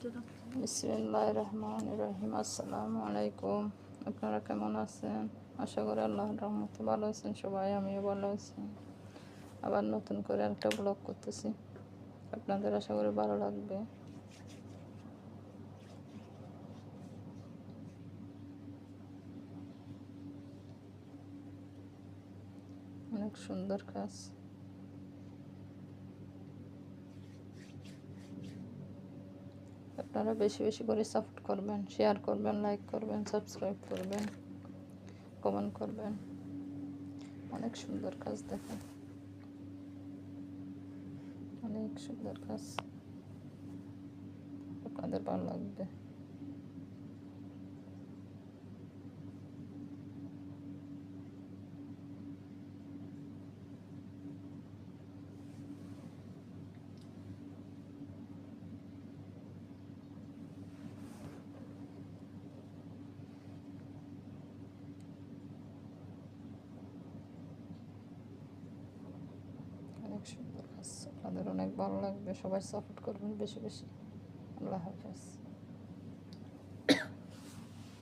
বিসমিল্লাহির রহমানির রহিম। আসসালামু আলাইকুম। আপনারা কেমন আছেন? আশা করি আল্লাহর রহমতে ভালো আছেন সবাই, আমিও ভালো আছি। আবার নতুন করে একটা ব্লগ করতেছি, আপনাদের আশা করি ভালো লাগবে। অনেক সুন্দর কাজ। আপনারা বেশি বেশি করে সাপোর্ট করবেন, শেয়ার করবেন, লাইক করবেন, সাবস্ক্রাইব করবেন, কমেন্ট করবেন। অনেক সুন্দর কাজ, দেখেন অনেক সুন্দর কাজ, আপনাদের ভালো লাগবে। অনেক সুন্দর কাজ, আপনাদের অনেক ভালো লাগবে। সবাই সাপোর্ট করবেন বেশি বেশি। আল্লাহ হাফেজ।